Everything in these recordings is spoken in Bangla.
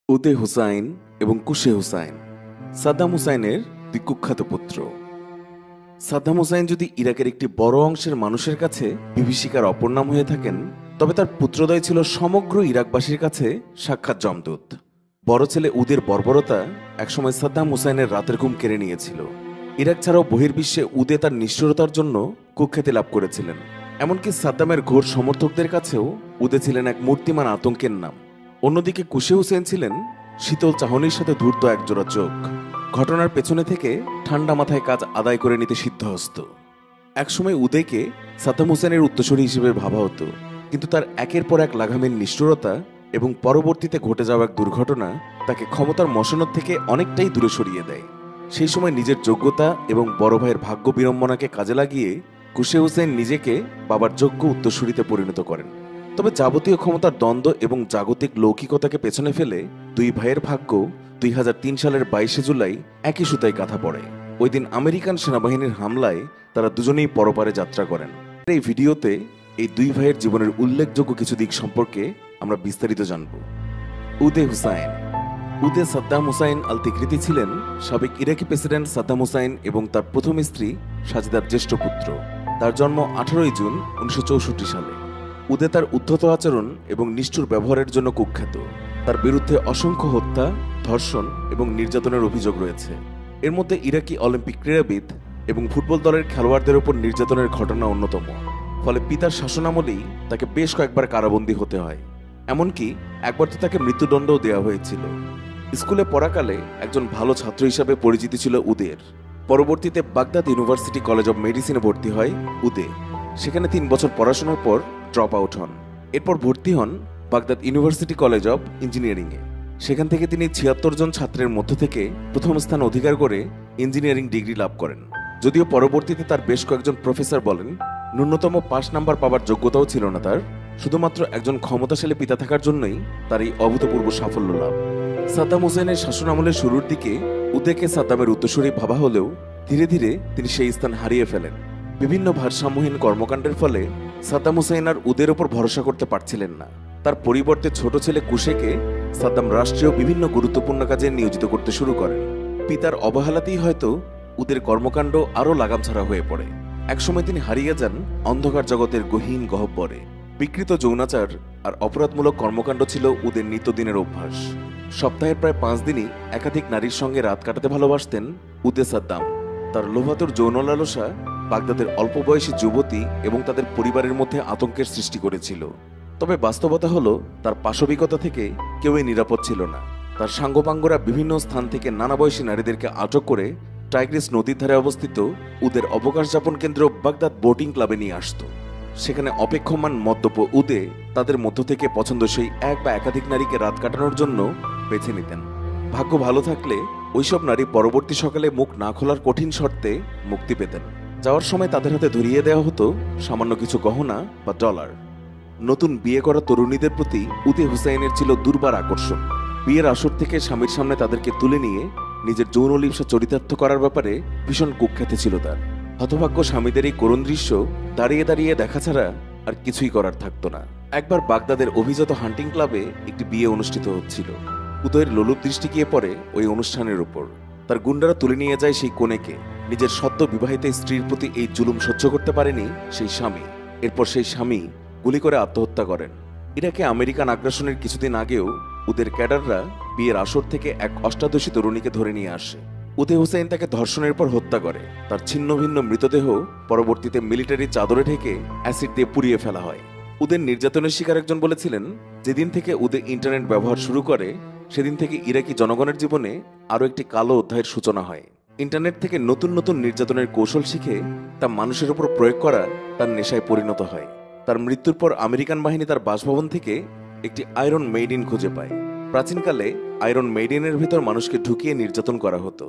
উদে হুসাইন এবং কুশে হুসাইন সাদ্দাম হুসাইনের দুই কুখ্যাত পুত্র। সাদ্দাম হুসাইন যদি ইরাকের একটি বড় অংশের মানুষের কাছে বিভীষিকার অপর নাম হয়ে থাকেন, তবে তার পুত্রদ্বয় ছিল সমগ্র ইরাকবাসীর কাছে সাক্ষাৎ যমদূত। বড় ছেলে উদের বর্বরতা একসময় সাদ্দাম হুসাইনের রাতের ঘুম কেড়ে নিয়েছিল। ইরাক ছাড়াও বহির্বিশ্বে উদে তার নিষ্ঠুরতার জন্য কুখ্যাতি লাভ করেছিলেন। এমনকি সাদ্দামের ঘোর সমর্থকদের কাছেও উদে ছিলেন এক মূর্তিমান আতঙ্কের নাম। অন্যদিকে কুশে হুসেন ছিলেন শীতল চাহনির সাথে ধূর্ত একজোড়া চোখ, ঘটনার পেছনে থেকে ঠান্ডা মাথায় কাজ আদায় করে নিতে সিদ্ধহস্ত। একসময় উদয়কে সাদ্দাম হুসেনের উত্তরসূরি হিসেবে ভাবা হতো, কিন্তু তার একের পর এক লাগামের নিষ্ঠুরতা এবং পরবর্তীতে ঘটে যাওয়া এক দুর্ঘটনা তাকে ক্ষমতার মসনদ থেকে অনেকটাই দূরে সরিয়ে দেয়। সেই সময় নিজের যোগ্যতা এবং বড় ভাইয়ের ভাগ্য বিড়ম্বনাকে কাজে লাগিয়ে কুশে হুসেন নিজেকে বাবার যোগ্য উত্তরসূরিতে পরিণত করেন। তবে যাবতীয় ক্ষমতার দ্বন্দ্ব এবং জাগতিক লৌকিকতাকে পেছনে ফেলে দুই ভাইয়ের ভাগ্য 2003 সালের 22 জুলাই একই সুতায় গাঁথা পড়ে। ওই দিন আমেরিকান সেনাবাহিনীর হামলায় তারা দুজনেই পরপারে যাত্রা করেন। এই ভিডিওতে এই দুই ভাইয়ের জীবনের উল্লেখযোগ্য কিছু দিক সম্পর্কে আমরা বিস্তারিত জানব। উদে হুসাইন। উদে সাদ্দাম হুসাইন আল তিকরিতি ছিলেন সাবেক ইরাকি প্রেসিডেন্ট সাদ্দাম হুসাইন এবং তার প্রথম স্ত্রী সাজিদার জ্যেষ্ঠ পুত্র। তার জন্ম 18 জুন 1964 সালে। উদে তার উদ্ধত আচরণ এবং নিষ্ঠুর ব্যবহারের জন্য কুখ্যাত। তার বিরুদ্ধে অসংখ্য হত্যা, ধর্ষণ এবং নির্যাতনের অভিযোগ রয়েছে। এর মধ্যে ইরাকি অলিম্পিক ক্রীড়াবিদ এবং ফুটবল দলের খেলোয়াড়দের উপর নির্যাতনের ঘটনা অন্যতম। ফলে পিতার শাসনামলেই তাকে বেশ কয়েকবার কারাবন্দী হতে হয়। এমনকি একবার তো তাকে মৃত্যুদণ্ডও দেওয়া হয়েছিল। স্কুলে পড়াকালে একজন ভালো ছাত্র হিসাবে পরিচিতি ছিল উদের। পরবর্তীতে বাগদাদ ইউনিভার্সিটি কলেজ অব মেডিসিনে ভর্তি হয় উদে। সেখানে 3 বছর পড়াশোনার পর ড্রপ আউট হন। এরপর ভর্তি হন বাগদাদ ইউনিভার্সিটি কলেজ অব ইঞ্জিনিয়ারিংয়ে। সেখান থেকে তিনি 76 জন ছাত্রের মধ্য থেকে প্রথম স্থান অধিকার করে ইঞ্জিনিয়ারিং ডিগ্রি লাভ করেন। যদিও পরবর্তীতে তার বেশ কয়েকজন প্রফেসর বলেন ন্যূনতম পাস নাম্বার পাওয়ার যোগ্যতাও ছিল না তার, শুধুমাত্র একজন ক্ষমতাশালী পিতা থাকার জন্যই তার এই অভূতপূর্ব সাফল্য লাভ। সাদ্দাম হুসেনের শাসনামলের শুরুর দিকে উদেকে সাদ্দামের উত্তরসূরি ভাবা হলেও ধীরে ধীরে তিনি সেই স্থান হারিয়ে ফেলেন। বিভিন্ন ভারসাম্যহীন কর্মকাণ্ডের ফলে সাদ্দাম হুসেন আর উদের ওপর ভরসা করতে পারছিলেন না। তার পরিবর্তে ছোট ছেলে কুশেকে সাদ্দাম রাষ্ট্রীয় বিভিন্ন গুরুত্বপূর্ণ কাজে নিয়োজিত করতে শুরু করেন। পিতার অবহেলাতেই হয়তো উদের কর্মকাণ্ড আরও লাগামছাড়া হয়ে পড়ে। একসময় তিনি হারিয়ে যান অন্ধকার জগতের গহীন গহ্বরে। বিকৃত যৌনাচার আর অপরাধমূলক কর্মকাণ্ড ছিল উদের নিত্যদিনের অভ্যাস। সপ্তাহের প্রায় 5 দিনই একাধিক নারীর সঙ্গে রাত কাটাতে ভালোবাসতেন উদে সাদ্দাম। তার লোভাতুর যৌন লালসা বাগদাদের অল্প বয়সী যুবতী এবং তাদের পরিবারের মধ্যে আতঙ্কের সৃষ্টি করেছিল। তবে বাস্তবতা হলো তার পাশবিকতা থেকে কেউই নিরাপদ ছিল না। তার সাঙ্গপাঙ্গরা বিভিন্ন স্থান থেকে নানা বয়সী নারীদেরকে আটক করে টাইগ্রিস নদীর ধারে অবস্থিত উদের অবকাশ যাপন কেন্দ্র বাগদাদ বোটিং ক্লাবে নিয়ে আসত। সেখানে অপেক্ষমান মদ্যপ উদে তাদের মধ্য থেকে পছন্দসই এক বা একাধিক নারীকে রাত কাটানোর জন্য বেছে নিতেন। ভাগ্য ভালো থাকলে ওইসব নারী পরবর্তী সকালে মুখ না খোলার কঠিন শর্তে মুক্তি পেতেন। যাওয়ার সময় তাদের হাতে ধরিয়ে দেওয়া হতো সামান্য কিছু গহনা বা ডলার। নতুন বিয়ে করা তরুণীদের প্রতি উদে হুসাইনের ছিল দুর্বার আকর্ষণ। বিয়ের আসর থেকে স্বামীর সামনে তাদেরকে তুলে নিয়ে নিজের যৌন লিপ্সা চরিতার্থ করার ব্যাপারে ভীষণ কুখ্যাতি ছিল তার। হতভাগ্য স্বামীদের এই করুণ দৃশ্য দাঁড়িয়ে দাঁড়িয়ে দেখা ছাড়া আর কিছুই করার থাকতো না। একবার বাগদাদের অভিজাত হান্টিং ক্লাবে একটি বিয়ে অনুষ্ঠিত হচ্ছিল। উদয়ের লোলুপ দৃষ্টি গিয়ে পড়ে ওই অনুষ্ঠানের উপর। তার গুন্ডারা তুলে নিয়ে যায় সেই কনেকে। নিজের সদ্য বিবাহিত স্ত্রীর প্রতি এই জুলুম সহ্য করতে পারেনি সেই স্বামী। এরপর সেই স্বামী গুলি করে আত্মহত্যা করেন। ইরাকে আমেরিকান আগ্রাসনের কিছুদিন আগেও উদের ক্যাডাররা বিয়ের আসর থেকে এক অষ্টাদশী তরুণীকে ধরে নিয়ে আসে। উদে হুসাইন তাকে ধর্ষণের পর হত্যা করে। তার ছিন্ন ভিন্ন মৃতদেহ পরবর্তীতে মিলিটারি চাদরে ঢেকে অ্যাসিড দিয়ে পুড়িয়ে ফেলা হয়। উদের নির্যাতনের শিকার একজন বলেছিলেন, যেদিন থেকে উদে ইন্টারনেট ব্যবহার শুরু করে সেদিন থেকে ইরাকি জনগণের জীবনে আরও একটি কালো অধ্যায়ের সূচনা হয়। ইন্টারনেট থেকে নতুন নতুন নির্যাতনের কৌশল শিখে তা মানুষের উপর প্রয়োগ করা তার নেশায় পরিণত হয়। তার মৃত্যুর পর আমেরিকান বাহিনী তার বাসভবন থেকে একটি আয়রন মেইডিন খুঁজে পায়। প্রাচীনকালে আয়রন মেইডিনের ভিতর মানুষকে ঢুকিয়ে নির্যাতন করা হতো।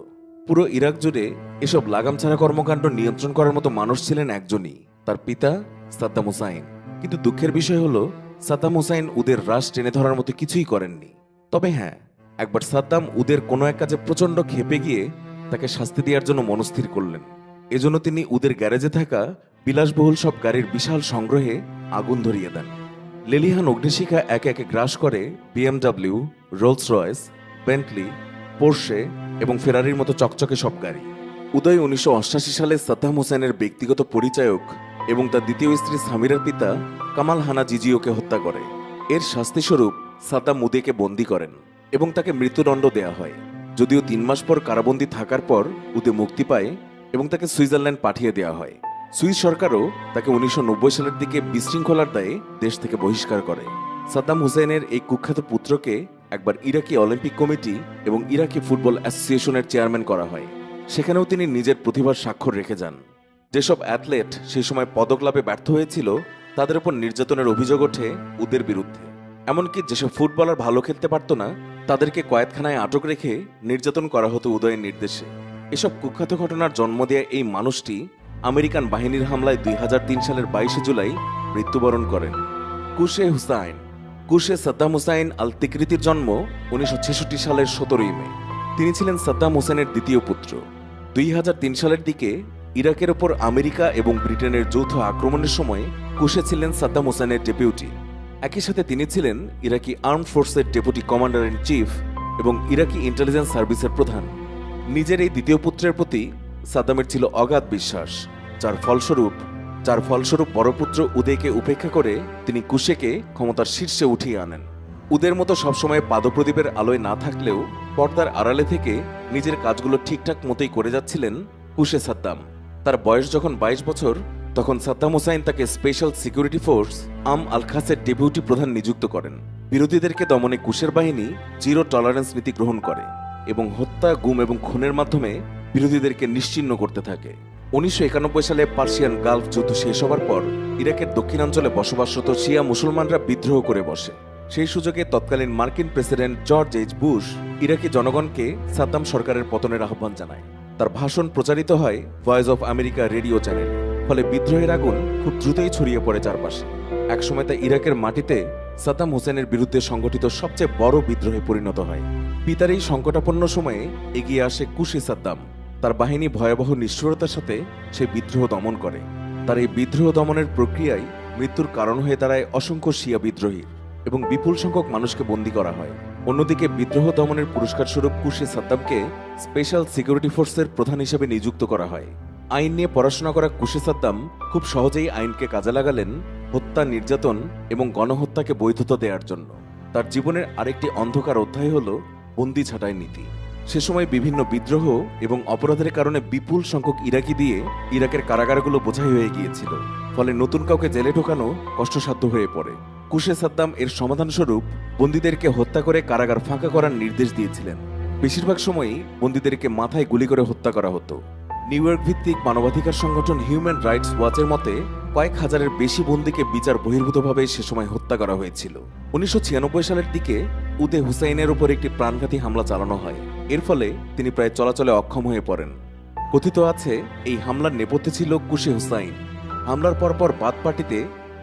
পুরো ইরাক জুড়ে এসব লাগামছাড়া কর্মকাণ্ড নিয়ন্ত্রণ করার মতো মানুষ ছিলেন একজনই, তার পিতা সাদ্দাম হুসাইন। কিন্তু দুঃখের বিষয় হলো সাদ্দাম হুসাইন উদের রাশ টেনে ধরার মতো কিছুই করেননি। তবে হ্যাঁ, একবার সাদ্দাম উদের কোনো এক কাজে প্রচণ্ড ক্ষেপে গিয়ে তাকে শাস্তি দেওয়ার জন্য মনস্থির করলেন। এজন্য তিনি উদের গ্যারেজে থাকা বিলাসবহুল সব গাড়ির বিশাল সংগ্রহে আগুন ধরিয়ে দেন। লেলিহান অগ্নিশিখা একে একে গ্রাস করে BMW, Rolls Royce, Bentley, Porsche এবং ফেরারির মতো চকচকে সব গাড়ি। উদয় 1988 সালে সাদ্দাম হোসেনের ব্যক্তিগত পরিচায়ক এবং তার দ্বিতীয় স্ত্রী সামিরার পিতা কামাল হানা জিজিওকে হত্যা করে। এর শাস্তিস্বরূপ সাদ্দাম উদেকে বন্দী করেন এবং তাকে মৃত্যুদণ্ড দেয়া হয়। যদিও 3 মাস পর কারাবন্দী থাকার পর উদে মুক্তি পায় এবং তাকে সুইজারল্যান্ড পাঠিয়ে দেওয়া হয়। সুইস সরকারও তাকে 1990 সালের দিকে বিশৃঙ্খলার দায়ে দেশ থেকে বহিষ্কার করে। সাদ্দাম হুসেনের এই কুখ্যাত পুত্রকে একবার ইরাকি অলিম্পিক কমিটি এবং ইরাকি ফুটবল অ্যাসোসিয়েশনের চেয়ারম্যান করা হয়। সেখানেও তিনি নিজের প্রতিভার স্বাক্ষর রেখে যান। যেসব অ্যাথলেট সেই সময় পদক লাভে ব্যর্থ হয়েছিল তাদের উপর নির্যাতনের অভিযোগ ওঠে উদের বিরুদ্ধে। এমনকি যেসব ফুটবলার ভালো খেলতে পারত না তাদেরকে কয়েদখানায় আটক রেখে নির্যাতন করা হতো উদয়ের নির্দেশে। এসব কুখ্যাত ঘটনার জন্ম দেয়া এই মানুষটি আমেরিকান বাহিনীর হামলায় 2003 সালের 22 জুলাই মৃত্যুবরণ করেন। কুশে হুসাইন। কুশে সাদ্দাম হুসাইন আল তিকরিতির জন্ম 1966 সালের 17 মে। তিনি ছিলেন সাদ্দাম হোসেনের দ্বিতীয় পুত্র। 2003 সালের দিকে ইরাকের ওপর আমেরিকা এবং ব্রিটেনের যৌথ আক্রমণের সময় কুশে ছিলেন সাদ্দাম হোসেনের ডেপুটি। একই সাথে তিনি ছিলেন ইরাকি আর্মড ফোর্সের ডেপুটি কমান্ডার ইন চিফ এবং ইরাকি ইন্টেলিজেন্স সার্ভিসের প্রধান। নিজের এই দ্বিতীয় পুত্রের প্রতি সাদ্দামের ছিল অগাধ বিশ্বাস, যার ফলস্বরূপ বড় পুত্র উদয়কে উপেক্ষা করে তিনি কুশেকে ক্ষমতার শীর্ষে উঠিয়ে আনেন। উদের মতো সবসময় পাদপ্রদীপের আলোয় না থাকলেও পর্দার আড়ালে থেকে নিজের কাজগুলো ঠিকঠাক মতোই করে যাচ্ছিলেন কুশে সাদ্দাম। তার বয়স যখন 22 বছর তখন সাদ্দাম হোসাইন তাকে স্পেশাল সিকিউরিটি ফোর্স আল খাসের ডেপুটি প্রধান নিযুক্ত করেন। বিরোধীদেরকে দমনে কুশের বাহিনী জিরো টলারেন্স নীতি গ্রহণ করে এবং হত্যা, গুম এবং খুনের মাধ্যমে বিরোধীদেরকে নিশ্চিহ্ন করতে থাকে। 1991 সালে পার্সিয়ান গালফ যুদ্ধ শেষ হবার পর ইরাকের দক্ষিণাঞ্চলে বসবাসরত শিয়া মুসলমানরা বিদ্রোহ করে বসে। সেই সুযোগে তৎকালীন মার্কিন প্রেসিডেন্ট জর্জ এইচ বুশ ইরাকি জনগণকে সাদ্দাম সরকারের পতনের আহ্বান জানায়। তার ভাষণ প্রচারিত হয় ভয়েস অফ আমেরিকা রেডিও চ্যানেলে। ফলে বিদ্রোহের আগুন খুব দ্রুতই ছড়িয়ে পড়ে চারপাশে। একসময় তা ইরাকের মাটিতে সাদ্দাম হোসেনের বিরুদ্ধে সংগঠিত সবচেয়ে বড় বিদ্রোহে পরিণত হয়। পিতার এই সংকটাপন্ন সময়ে এগিয়ে আসে কুশে সাদ্দাম। তার বাহিনী ভয়াবহ নিষ্ঠুরতার সাথে সে বিদ্রোহ দমন করে। তার এই বিদ্রোহ দমনের প্রক্রিয়ায় মৃত্যুর কারণ হয়ে দাঁড়ায় অসংখ্য শিয়া বিদ্রোহী এবং বিপুল সংখ্যক মানুষকে বন্দী করা হয়। অন্যদিকে বিদ্রোহ দমনের পুরস্কার স্বরূপ কুশে সাদ্দামকে স্পেশাল সিকিউরিটি ফোর্সের প্রধান হিসেবে নিযুক্ত করা হয়। আইন নিয়ে পড়াশোনা করা কুশে সাদ্দাম খুব সহজেই আইনকে কাজে লাগালেন হত্যা, নির্যাতন এবং গণহত্যাকে বৈধতা দেওয়ার জন্য। তার জীবনের আরেকটি অন্ধকার অধ্যায় হল বন্দি ছাঁটাই নীতি। সে সময় বিভিন্ন বিদ্রোহ এবং অপরাধের কারণে বিপুল সংখ্যক ইরাকি দিয়ে ইরাকের কারাগারগুলো বোঝাই হয়ে গিয়েছিল। ফলে নতুন কাউকে জেলে ঢোকানো কষ্টসাধ্য হয়ে পড়ে। কুশে সাদ্দাম এর সমাধানস্বরূপ বন্দীদেরকে হত্যা করে কারাগার ফাঁকা করার নির্দেশ দিয়েছিলেন। বেশিরভাগ সময়ই বন্দীদেরকে মাথায় গুলি করে হত্যা করা হতো। নিউ ইয়র্ক ভিত্তিক মানবাধিকার সংগঠন হিউম্যান রাইটস ওয়াচের মতে কয়েক হাজারের বেশি বন্দীকে বিচার বহির্ভূতভাবে সে সময় হত্যা করা হয়েছিল। 1996 সালের দিকে উদে হুসাইনের উপর একটি প্রাণঘাতী হামলা চালানো হয়। এর ফলে তিনি প্রায় চলাচলে অক্ষম হয়ে পড়েন। কথিত আছে এই হামলার নেপথ্যে ছিল কুশে হুসাইন। হামলার পরপর বাদ পার্টিতে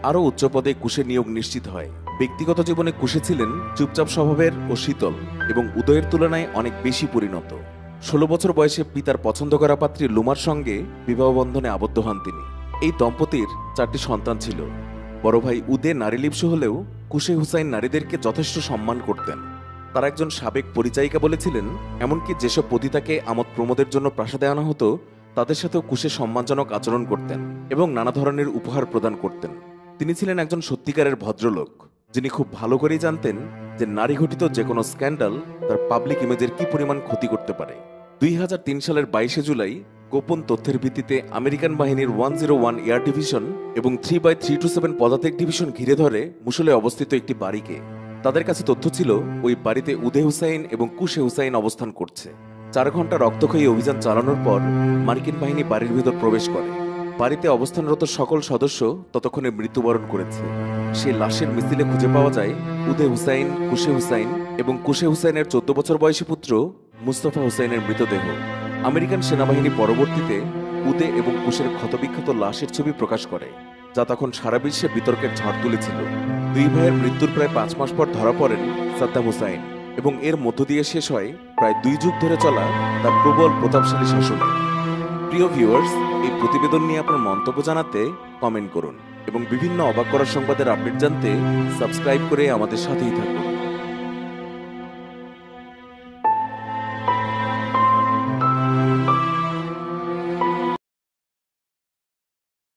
আরও উচ্চ পদে কুশে নিয়োগ নিশ্চিত হয়। ব্যক্তিগত জীবনে কুশে ছিলেন চুপচাপ স্বভাবের ও শীতল এবং উদয়ের তুলনায় অনেক বেশি পরিণত। 16 বছর বয়সে পিতার পছন্দ করা পাত্রী লুমার সঙ্গে বিবাহ বন্ধনে আবদ্ধ হন তিনি। এই দম্পতির 4টি সন্তান ছিল। বড় ভাই উদে নারীলিপ্স হলেও কুশে হুসাইন নারীদেরকে যথেষ্ট সম্মান করতেন। তার একজন সাবেক পরিচায়িকা বলেছিলেন, এমনকি যেসব পতিতাকে আমোদ প্রমোদের জন্য প্রাসাদে আনা হতো তাদের সাথেও কুশে সম্মানজনক আচরণ করতেন এবং নানা ধরনের উপহার প্রদান করতেন। তিনি ছিলেন একজন সত্যিকারের ভদ্রলোক, যিনি খুব ভালো করেই জানতেন যে নারী ঘটিত যে কোনো স্ক্যান্ডাল তার পাবলিক ইমেজের কি পরিমাণ ক্ষতি করতে পারে। 2003 সালের 22 জুলাই গোপন তথ্যের ভিত্তিতে আমেরিকান বাহিনীর 101 এয়ার ডিভিশন এবং 3x327 পদাতিক ডিভিশন ঘিরে ধরে মুসলে অবস্থিত একটি বাড়িকে। তাদের কাছে তথ্য ছিল ওই বাড়িতে উদে হুসাইন এবং কুশে হুসাইন অবস্থান করছে। 4 ঘন্টা রক্তক্ষয়ী অভিযান চালানোর পর মার্কিন বাহিনী বাড়ির ভিতর প্রবেশ করে। বাড়িতে অবস্থানরত সকল সদস্য ততক্ষণে মৃত্যুবরণ করেছে। সেই লাশের মিছিলে খুঁজে পাওয়া যায় উদে হুসাইন, কুশে হুসাইন এবং কুশে হুসাইনের 14 বছর বয়সী পুত্র মুস্তফা হুসাইনের মৃতদেহ। আমেরিকান সেনাবাহিনী পরবর্তীতে উদে এবং কুশের ক্ষতবিক্ষত লাশের ছবি প্রকাশ করে, যা তখন সারা বিশ্বে বিতর্কের ঝড় তুলেছিল। দুই ভাইয়ের মৃত্যুর প্রায় 5 মাস পর ধরা পড়েন সাদ্দাম হুসাইন এবং এর মধ্য দিয়ে শেষ হয় প্রায় 2 যুগ ধরে চলা তার প্রবল প্রতাপশালী শাসন। প্রিয় ভিউয়ার্স, এই প্রতিবেদন নিয়ে আপনার মন্তব্য জানাতে কমেন্ট করুন এবং বিভিন্ন অবাক করা সংবাদের আপডেট জানতে সাবস্ক্রাইব করে আমাদের সাথেই থাকুন।